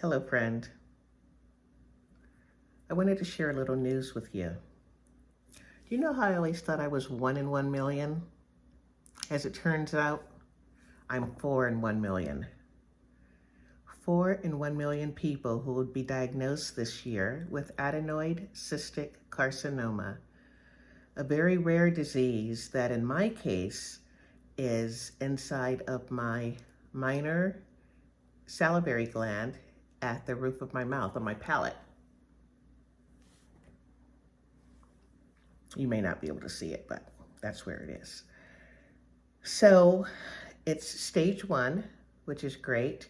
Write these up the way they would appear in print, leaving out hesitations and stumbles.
Hello, friend. I wanted to share a little news with you. Do you know how I always thought I was 1 in 1 million? As it turns out, I'm 4 in 1 million. 4 in 1 million people who would be diagnosed this year with adenoid cystic carcinoma, a very rare disease that in my case is inside of my minor salivary gland at the roof of my mouth, on my palate. You may not be able to see it, but that's where it is. So it's stage 1, which is great.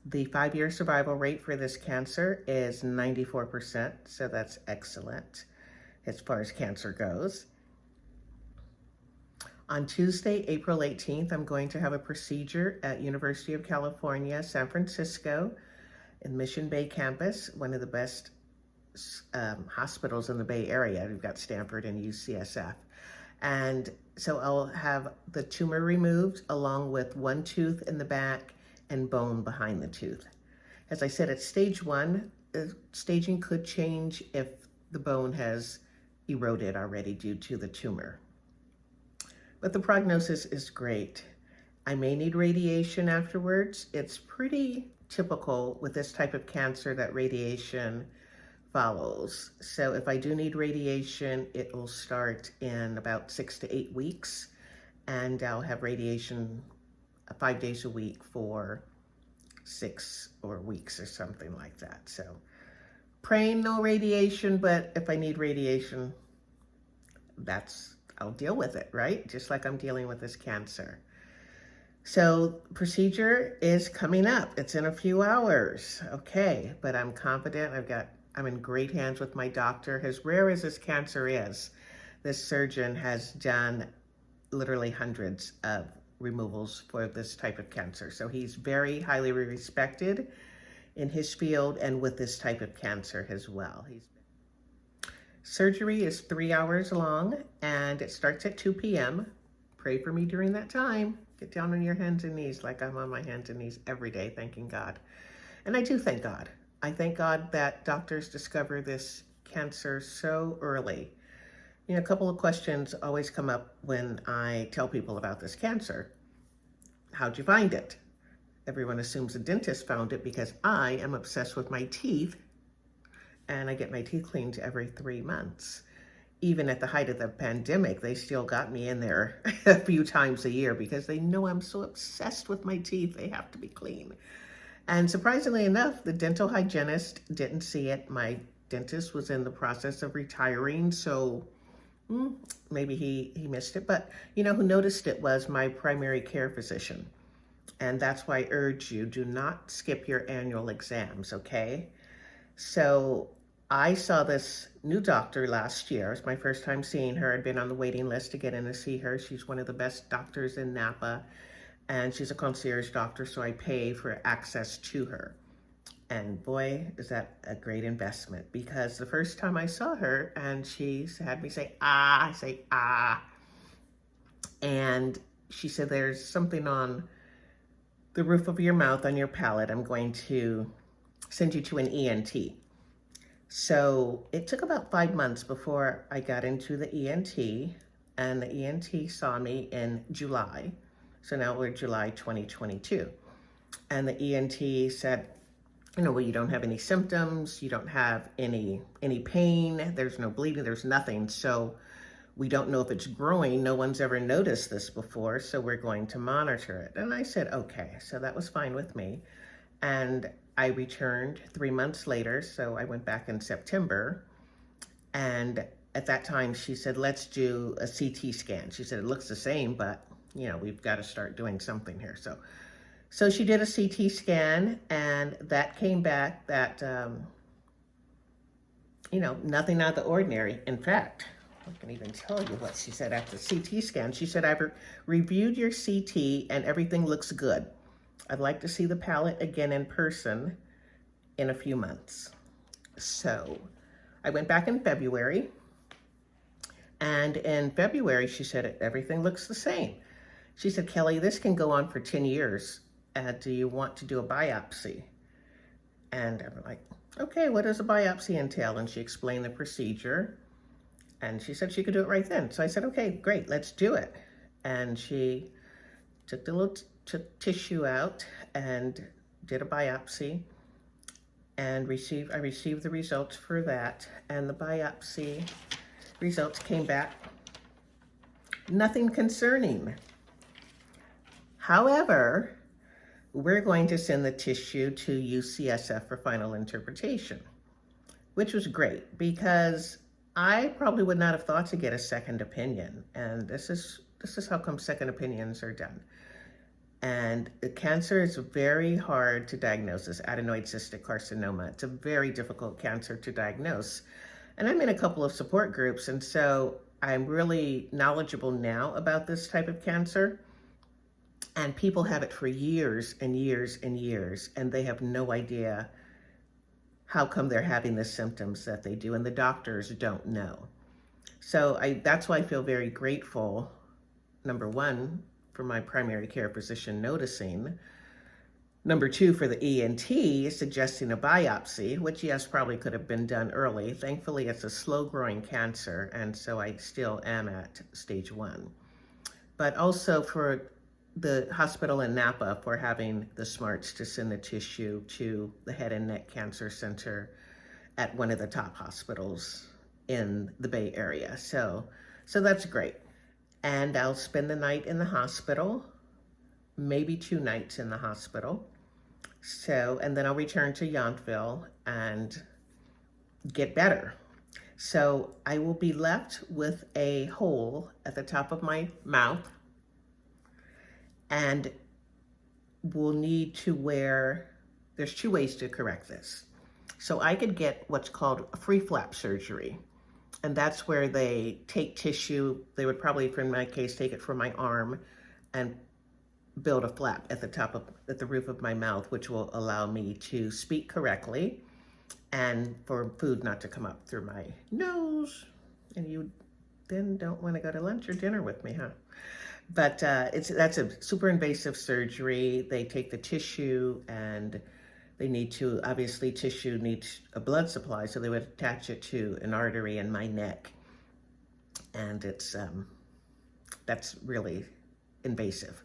The 5-year survival rate for this cancer is 94%, so that's excellent as far as cancer goes. On Tuesday, April 18th, I'm going to have a procedure at University of California, San Francisco, in Mission Bay campus, one of the best hospitals in the Bay Area. We've got Stanford and UCSF. And so I'll have the tumor removed along with one tooth in the back and bone behind the tooth. As I said, at stage 1, staging could change if the bone has eroded already due to the tumor. But the prognosis is great. I may need radiation afterwards. It's pretty typical with this type of cancer that radiation follows. So if I do need radiation, it will start in about 6 to 8 weeks, and I'll have radiation 5 days a week for 6 weeks or something like that. So praying no radiation, but if I need radiation, I'll deal with it, right? Just like I'm dealing with this cancer. So procedure is coming up. It's in a few hours. Okay, but I'm confident. I'm in great hands with my doctor. As rare as this cancer is, this surgeon has done literally hundreds of removals for this type of cancer. So he's very highly respected in his field and with this type of cancer as well. Surgery is 3 hours long and it starts at 2 p.m. Pray for me during that time. Get down on your hands and knees like I'm on my hands and knees every day, thanking God. And I do thank God. I thank God that doctors discover this cancer so early. You know, a couple of questions always come up when I tell people about this cancer. How'd you find it? Everyone assumes a dentist found it because I am obsessed with my teeth and I get my teeth cleaned every 3 months. Even at the height of the pandemic, they still got me in there a few times a year because they know I'm so obsessed with my teeth, they have to be clean. And surprisingly enough, the dental hygienist didn't see it. My dentist was in the process of retiring, so maybe he missed it. But you know who noticed it was my primary care physician. And that's why I urge you, do not skip your annual exams, okay? So I saw this new doctor last year. It was my first time seeing her. I'd been on the waiting list to get in to see her. She's one of the best doctors in Napa. And she's a concierge doctor, so I pay for access to her. And boy, is that a great investment, because the first time I saw her and she had me say, I say, and she said, there's something on the roof of your mouth on your palate. I'm going to send you to an ENT. So it took about 5 months before I got into the ENT, and the ENT saw me in July. So now we're July 2022. And the ENT said, well, you don't have any symptoms, you don't have any pain, there's no bleeding, there's nothing. So we don't know if it's growing. No one's ever noticed this before, so we're going to monitor it. And I said, okay, so that was fine with me. And I returned 3 months later, so I went back in September. And at that time, she said, let's do a CT scan. She said, it looks the same, but we've got to start doing something here. So she did a CT scan, and that came back that, nothing out of the ordinary. In fact, I can even tell you what she said after the CT scan. She said, I've reviewed your CT and everything looks good. I'd like to see the palate again in person in a few months. So I went back in February, and in February, she said, everything looks the same. She said, Kelly, this can go on for 10 years. Do you want to do a biopsy? And I'm like, okay, what does a biopsy entail? And she explained the procedure. And she said she could do it right then. So I said, okay, great, let's do it. And she took the little tissue out and did a biopsy, and I received the results for that. And the biopsy results came back nothing concerning. However, we're going to send the tissue to UCSF for final interpretation, which was great because I probably would not have thought to get a second opinion. And this is how come second opinions are done. And the cancer is very hard to diagnose, this adenoid cystic carcinoma. It's a very difficult cancer to diagnose. And I'm in a couple of support groups, and so I'm really knowledgeable now about this type of cancer. And people have it for years and years and years, and they have no idea how come they're having the symptoms that they do, and the doctors don't know. So that's why I feel very grateful, number one, for my primary care physician noticing. Number two, for the ENT suggesting a biopsy, which yes, probably could have been done early. Thankfully, it's a slow-growing cancer, and so I still am at stage 1. But also for the hospital in Napa for having the smarts to send the tissue to the Head and Neck Cancer Center at one of the top hospitals in the Bay Area. So that's great. And I'll spend the night in the hospital, maybe 2 nights in the hospital. And then I'll return to Yountville and get better. So I will be left with a hole at the top of my mouth, and we'll need to there's 2 ways to correct this. So I could get what's called a free flap surgery. And that's where they take tissue. They would probably, in my case, take it from my arm and build a flap at the roof of my mouth, which will allow me to speak correctly and for food not to come up through my nose. And you then don't want to go to lunch or dinner with me, huh? But that's a super invasive surgery. They take the tissue, and they need to, obviously tissue needs a blood supply, so they would attach it to an artery in my neck. And that's really invasive,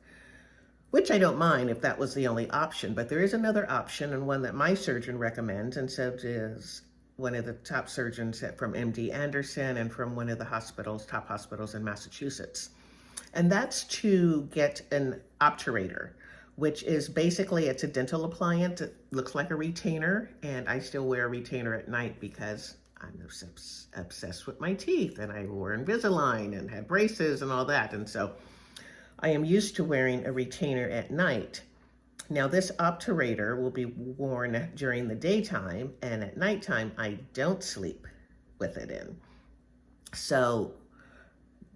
which I don't mind if that was the only option. But there is another option, and one that my surgeon recommends, and so does one of the top surgeons from MD Anderson and from one of the top hospitals in Massachusetts. And that's to get an obturator, which is basically, it's a dental appliance. It looks like a retainer, and I still wear a retainer at night because I'm obsessed with my teeth, and I wore Invisalign and had braces and all that. And so I am used to wearing a retainer at night. Now this obturator will be worn during the daytime, and at nighttime I don't sleep with it in. So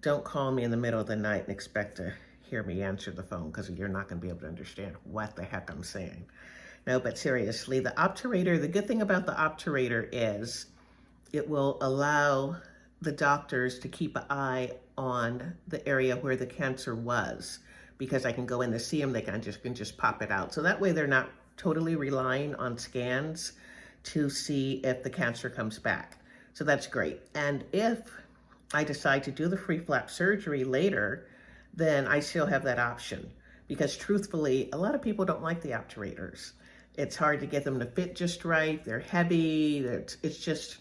don't call me in the middle of the night and expect to hear me answer the phone, because you're not going to be able to understand what the heck I'm saying. No, but seriously, the obturator, the good thing about the obturator is it will allow the doctors to keep an eye on the area where the cancer was, because I can go in to see them. They can just pop it out. So that way they're not totally relying on scans to see if the cancer comes back. So that's great. And if I decide to do the free flap surgery later, then I still have that option, because truthfully, a lot of people don't like the obturators. It's hard to get them to fit just right. They're heavy. It's just,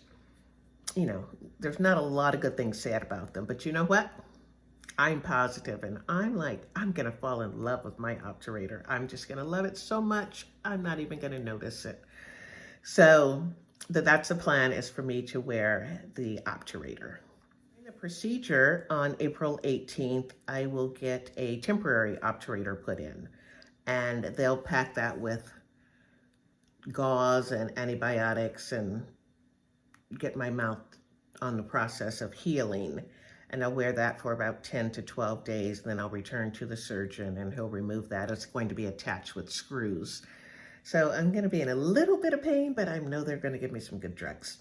there's not a lot of good things said about them. But you know what? I'm positive, and I'm going to fall in love with my obturator. I'm just going to love it so much, I'm not even going to notice it. So that's the plan, is for me to wear the obturator. The procedure on April 18th, I will get a temporary obturator put in, and they'll pack that with gauze and antibiotics and get my mouth on the process of healing. And I'll wear that for about 10 to 12 days. Then I'll return to the surgeon, and he'll remove that. It's going to be attached with screws. So I'm going to be in a little bit of pain, but I know they're going to give me some good drugs.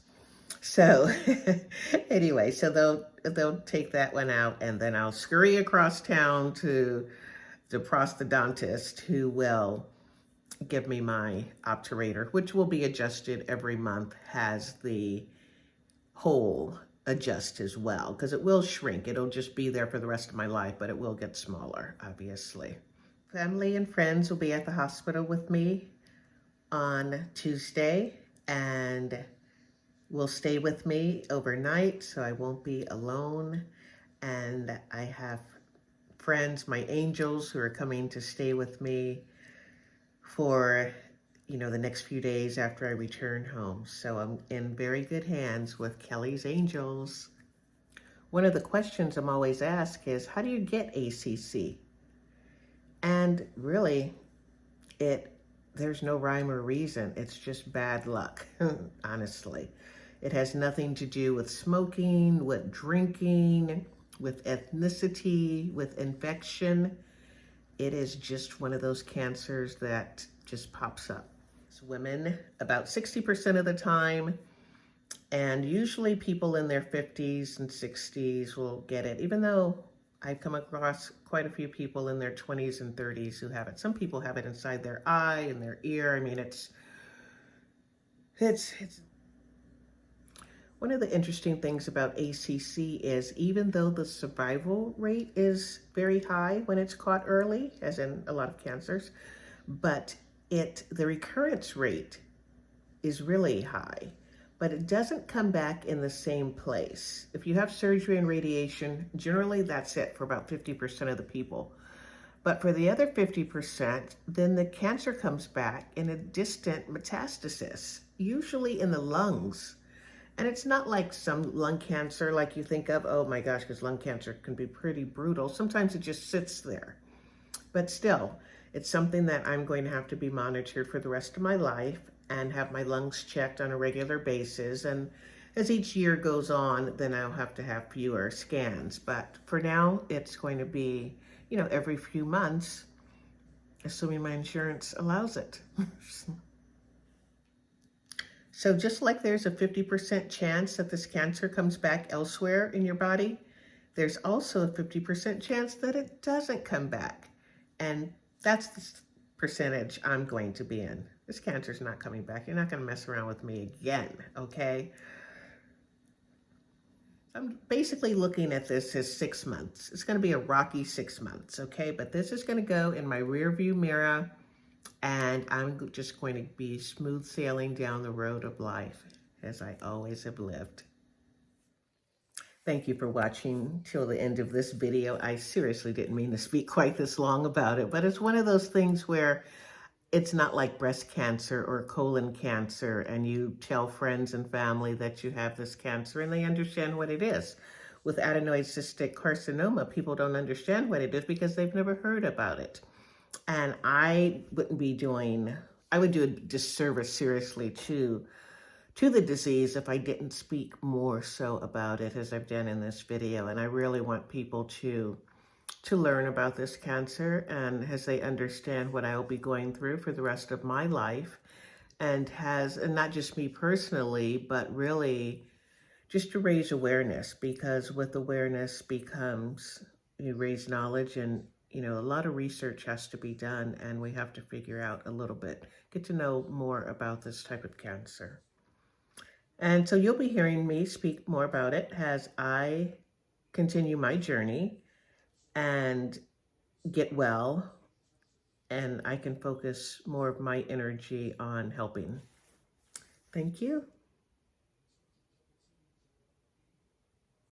So anyway, so they'll take that one out, and then I'll scurry across town to the prosthodontist, who will give me my obturator, which will be adjusted every month, has the hole adjust as well, because it will shrink. It'll just be there for the rest of my life, but it will get smaller, obviously. Family and friends will be at the hospital with me on Tuesday and will stay with me overnight, so I won't be alone. And I have friends, my angels, who are coming to stay with me for, the next few days after I return home. So I'm in very good hands with Kelly's angels. One of the questions I'm always asked is, how do you get ACC? And really, there's no rhyme or reason. It's just bad luck, honestly. It has nothing to do with smoking, with drinking, with ethnicity, with infection. It is just one of those cancers that just pops up. It's women about 60% of the time, and usually people in their 50s and 60s will get it, even though I've come across quite a few people in their 20s and 30s who have it. Some people have it inside their eye and their ear. I mean, it's one of the interesting things about ACC is, even though the survival rate is very high when it's caught early, as in a lot of cancers, but the recurrence rate is really high, but it doesn't come back in the same place. If you have surgery and radiation, generally that's it for about 50% of the people. But for the other 50%, then the cancer comes back in a distant metastasis, usually in the lungs. And it's not like some lung cancer like you think of, oh my gosh, because lung cancer can be pretty brutal. Sometimes it just sits there. But still, it's something that I'm going to have to be monitored for the rest of my life and have my lungs checked on a regular basis. And as each year goes on, then I'll have to have fewer scans. But for now, it's going to be, every few months, assuming my insurance allows it. So just like there's a 50% chance that this cancer comes back elsewhere in your body, there's also a 50% chance that it doesn't come back. And that's the percentage I'm going to be in. This cancer's not coming back. You're not going to mess around with me again, okay? I'm basically looking at this as 6 months. It's going to be a rocky 6 months, okay? But this is going to go in my rear view mirror, and I'm just going to be smooth sailing down the road of life as I always have lived. Thank you for watching till the end of this video. I seriously didn't mean to speak quite this long about it, but it's one of those things where it's not like breast cancer or colon cancer, and you tell friends and family that you have this cancer and they understand what it is. With adenoid cystic carcinoma, people don't understand what it is because they've never heard about it. And I would do a disservice seriously to the disease if I didn't speak more so about it as I've done in this video. And I really want people to learn about this cancer, and as they understand what I'll be going through for the rest of my life, and not just me personally, but really just to raise awareness, because with awareness becomes, you raise knowledge, and a lot of research has to be done, and we have to figure out a little bit, get to know more about this type of cancer. And so you'll be hearing me speak more about it as I continue my journey and get well, and I can focus more of my energy on helping. Thank you.